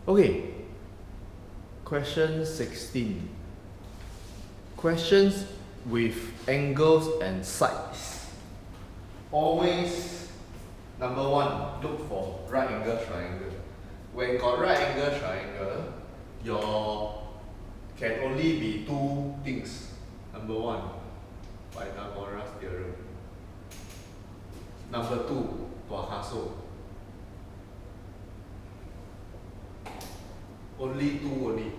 Okay, question 16. Questions with angles and sides. Always, number one, look for right angle triangle. When got right angle triangle, your can only be two things. Number one, Pythagoras theorem. Number two, Tuakaso. Only two only.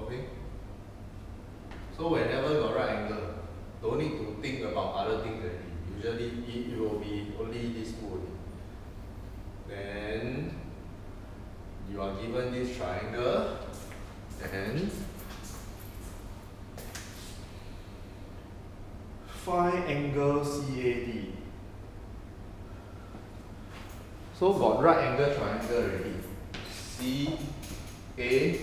Okay? So whenever got right angle, don't need to think about other things already. Usually it will be only these two only. Then you are given this triangle, and find angle CAD. So got right angle triangle already. CAD.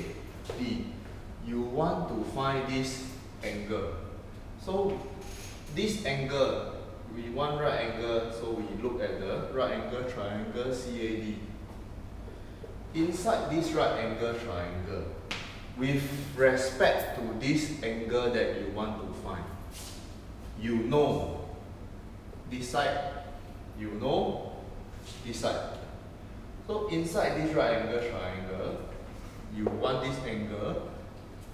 You want to find this angle. So this angle, we want right angle, so we look at the right angle triangle CAD. Inside this right angle triangle, with respect to this angle that you want to find, you know this side, you know this side. So inside this right angle triangle, you want this angle.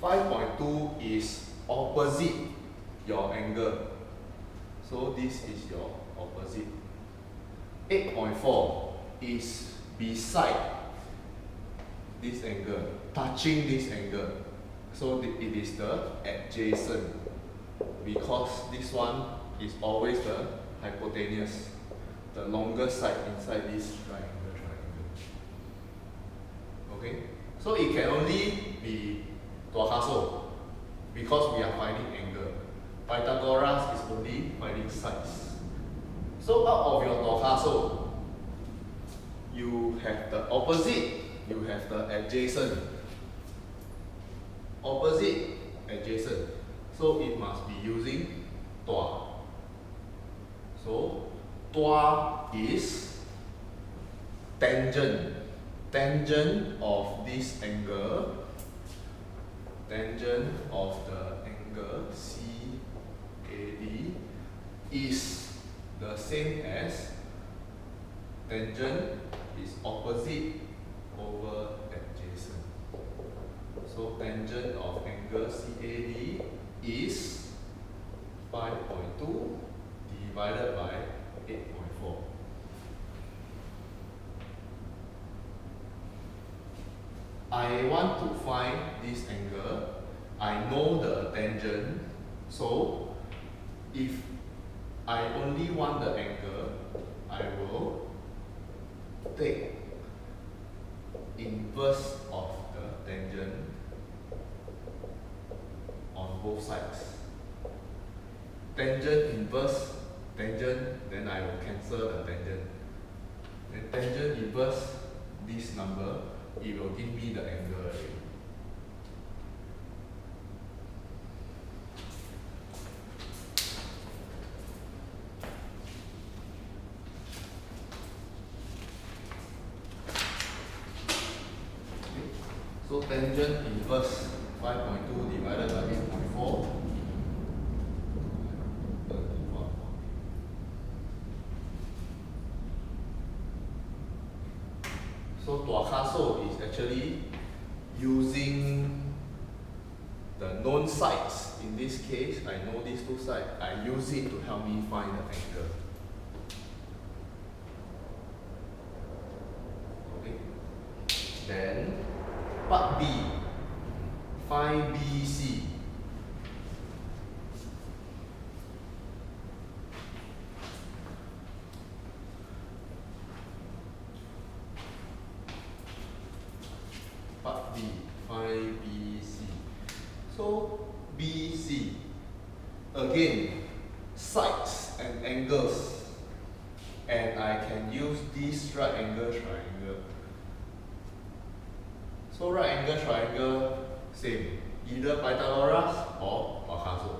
5.2 is opposite your angle. So this is your opposite. 8.4 is beside this angle, touching this angle. So it is the adjacent, because this one is always the hypotenuse, the longer side inside this triangle. Okay? So it can only be Tuakaso, because we are finding angle. Pythagoras is only finding sides. So out of your Tuakaso, you have the opposite, you have the adjacent. Opposite, adjacent. So it must be using Tua. So Tua is tangent. Tangent of this angle. Tangent of the angle CAD is the same as tangent is opposite over adjacent. So tangent of angle CAD is 5.2 divided by 8.4. I want to find this angle. I know the tangent. So if I only want the angle, I will take inverse of the tangent on both sides. Tangent inverse tangent, then I will cancel the tangent. Then tangent inverse this number, it will give me the angle already. So tangent inverse 5.2 divided by 8.4. So Tuakaso is actually using the known sides. In this case, I know these two sides. I use it to help me find the angle. Okay. Then part B, find BC. Part B, find BC. So BC, again, sides and angles, and I can use this right angle triangle. So right angle triangle, same, either Pythagoras or Tuakaso.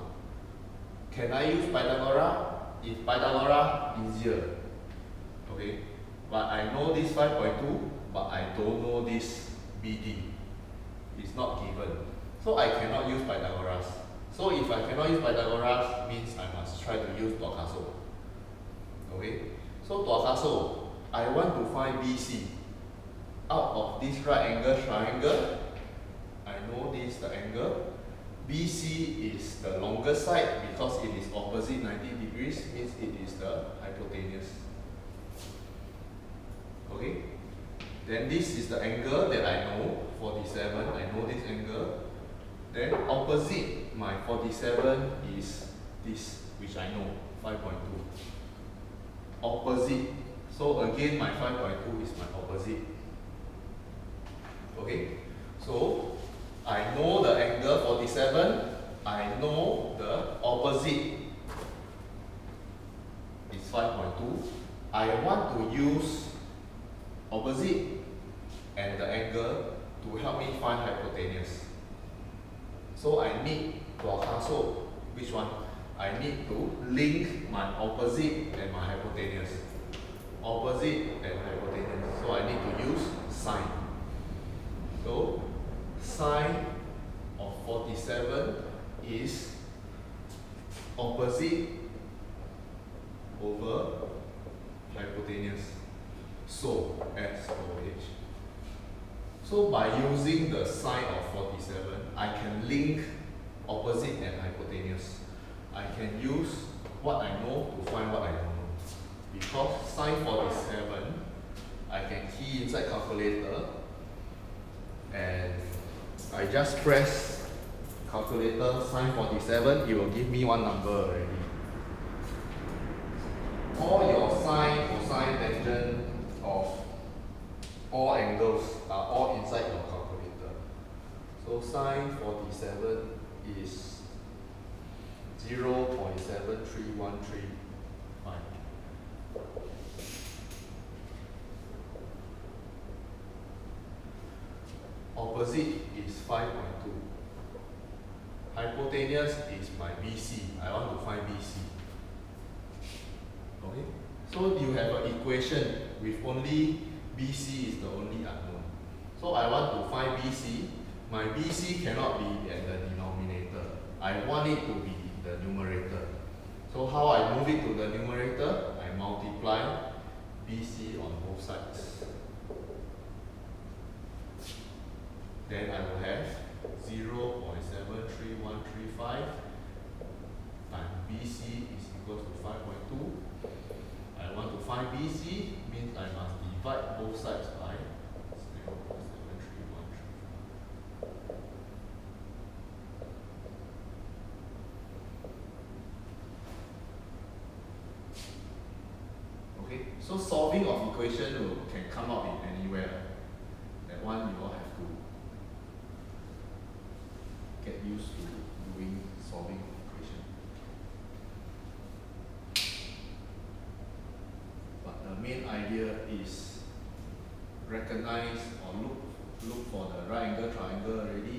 Can I use Pythagoras? If Pythagoras, easier. Okay. but I know this 5.2, but I don't know this BD. It's not given. So I cannot use Pythagoras. So if I cannot use Pythagoras, means I must try to use Tuakaso. Okay? So Tuakaso, I want to find BC. Out of this right angle triangle, I know this is the angle. BC is the longer side because it is opposite 90 degrees, means it is the hypotenuse. Okay? Then this is the angle that I know, 47, I know this angle. Then opposite my 47 is this, which I know, 5.2. Opposite. So again, my 5.2 is my opposite. Okay? So I know the angle 47, I know the opposite is 5.2. I want to use opposite and the angle to help me find hypotenuse. So I need Tuakaso. Which one? I need to link my opposite and my hypotenuse. Opposite and hypotenuse. So I need to use sine. So sine of 47 is opposite over hypotenuse. So SOH. So by using the sine of 47, I can link opposite and hypotenuse. I can use what I know to find what I don't know. Because sine 47, I can key inside calculator and I just press calculator sine 47, it will give me one number already. All your sine, cosine, tangent of all angles are all inside your calculator. So sine 47 is 0.73135. Opposite is 5.2. Hypotenuse is my BC. I want to find BC. Okay? So you have an equation with only BC is the only unknown. So I want to find BC. My BC cannot be at the denominator. I want it to be the numerator. So how I move it to the numerator? I multiply BC on both sides. Then I will have 0.73135 times BC is equal to 5.2. I want to find BC, means I must divide both sides by 0.73135. Okay, so solving of equation can come out in anywhere. That one you all have to get used to doing solving of equation. But the main idea is recognize or look for the right angle triangle already,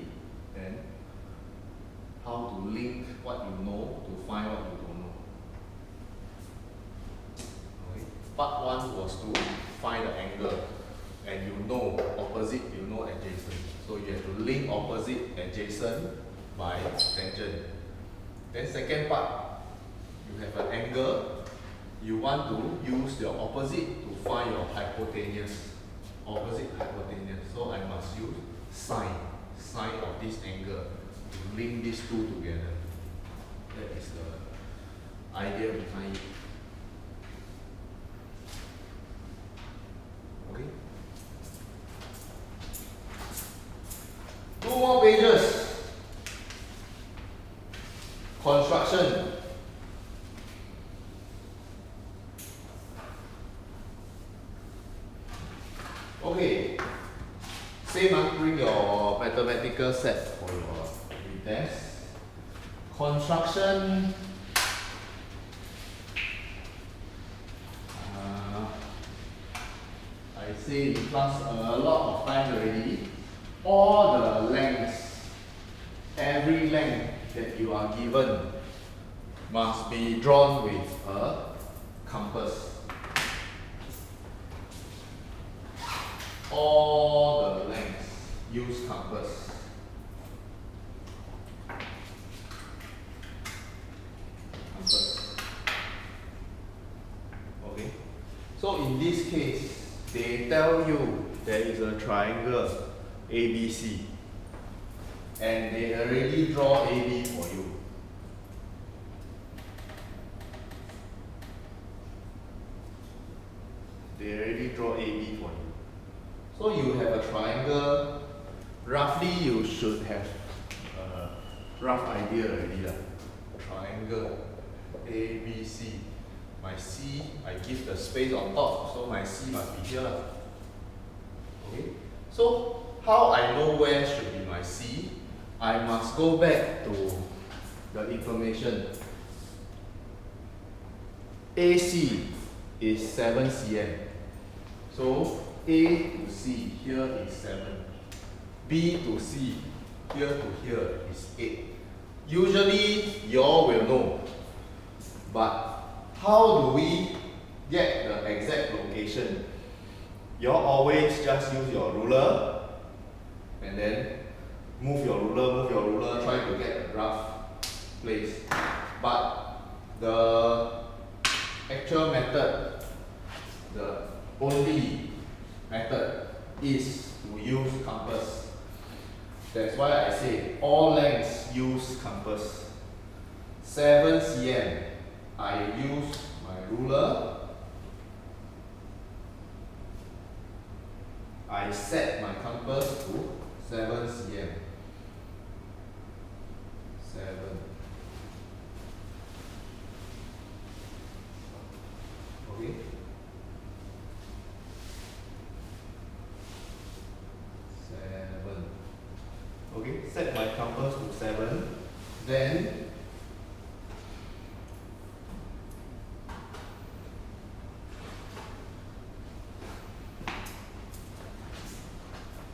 then how to link what you know to find what you don't know. Okay. Part 1 was to find the angle, and you know opposite, you know adjacent. So you have to link opposite adjacent by tangent. Then second part, you have an angle, you want to use your opposite to find your hypotenuse. Opposite hypotenuse. So I must use sine of this angle to link these two together. That is the idea behind it. Okay. 2 more pages. Construction. Okay. Same, bring your mathematical set for your retest. Construction. I say in class a lot of times already. All the lengths, every length that you are given must be drawn with a compass. all the lengths use compass. Okay. So in this case, they tell you there is a triangle ABC, and they already draw AB for you. They already draw AB for you. So you have a triangle. Roughly, you should have a rough idea already. Triangle ABC. My C, I give the space on top, so my C must be here. Okay. So how I know where should be my C? I must go back to the information. AC is 7 cm. So A to C here is 7. B to C here to here is 8. Usually you all will know. But how do we get the exact location? You always just use your ruler and then move your ruler, try to get a rough place. But the actual method, the only method is to use compass. That's why I say all lengths use compass. 7 cm, I use my ruler. I set my compass to 7 cm. 7. Okay. 7. Okay, set my compass to 7. Then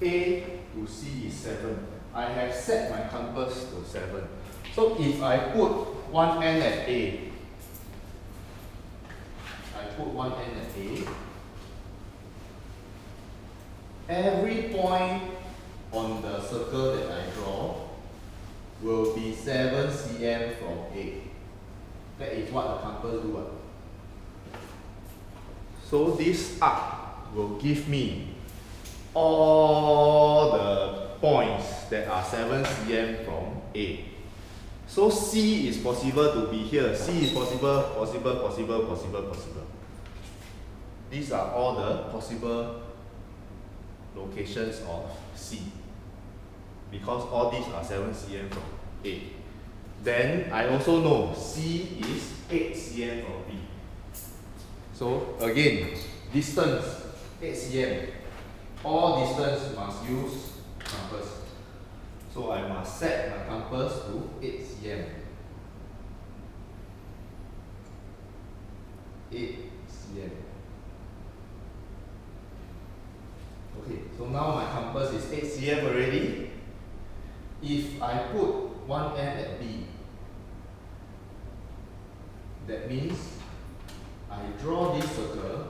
A to C is 7. I have set my compass to 7. So if I put one end at A, every point on the circle that I draw will be 7 cm from A. That is what the compass do. So this arc will give me all the points that are 7 cm from A. So C is possible to be here. C is possible. These are all the possible locations of C, because all these are 7 cm from A. Then I also know C is 8 cm from B. So again, distance 8 cm. All distance must use compass. So I must set my compass to 8 cm. 8 cm. Okay, so now my compass is 8 cm already. If I put one end at B, that means I draw this circle.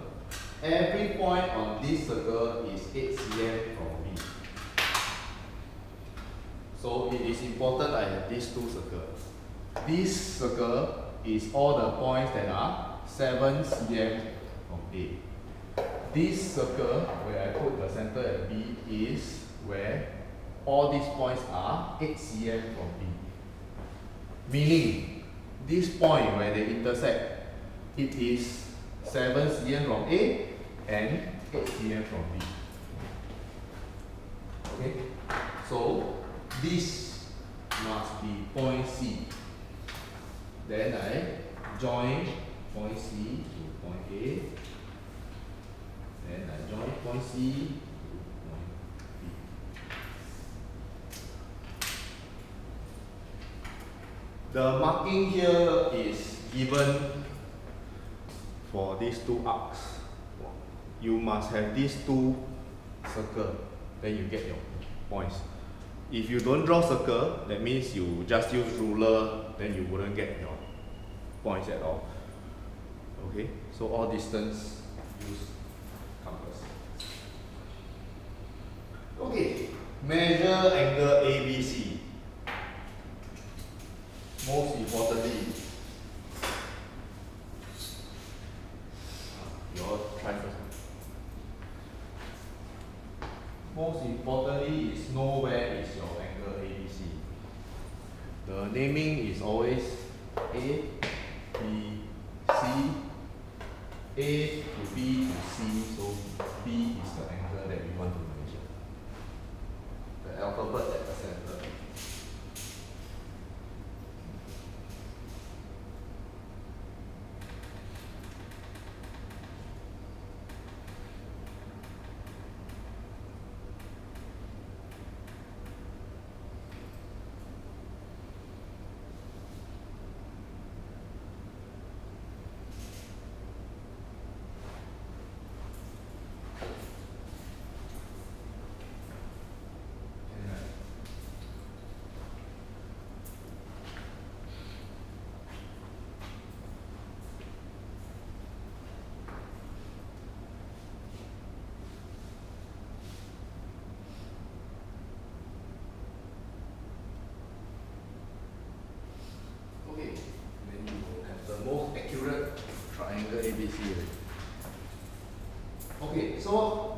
Every point on this circle is 8 cm from B. So it is important I have these two circles. This circle is all the points that are 7 cm from A. This circle, where I put the center at B, is where all these points are 8 cm from B. Meaning, this point where they intersect, it is 7 cm from A and 8 cm from B. Okay? So, this must be point C. Then I join point C to point A. Then I join point C to point B. The marking here is given for these two arcs. You must have these two circles, then you get your points. If you don't draw circle, that means you just use ruler, then you wouldn't get your points at all. Okay, so all distance use compass. Measure angle ABC. Most importantly, you all try first. Most importantly is know where is your angle ABC. The naming is always A, B, C, A to B to C, so B is the angle that we want to measure. The alphabet at the center. Okay, then you will have the most accurate triangle ABC. Okay, so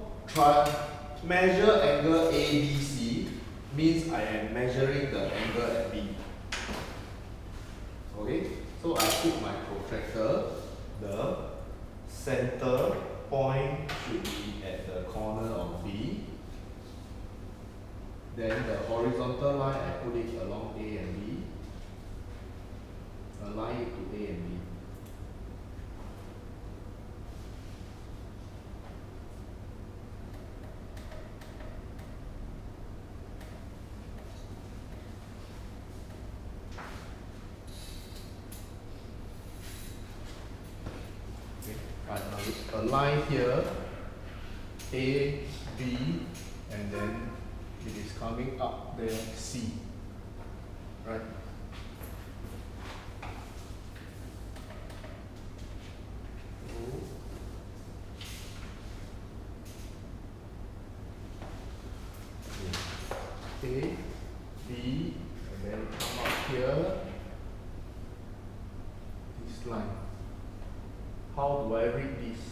measure angle ABC means I am measuring the angle at B. Okay, so I put my protractor, the center point should be at the corner of B. Then the horizontal line, I put it along A and B. Align it to A and B. Okay. Align here A, B, and then it is coming up there C. Right? A, B, and then come up here, this line. How do I read this?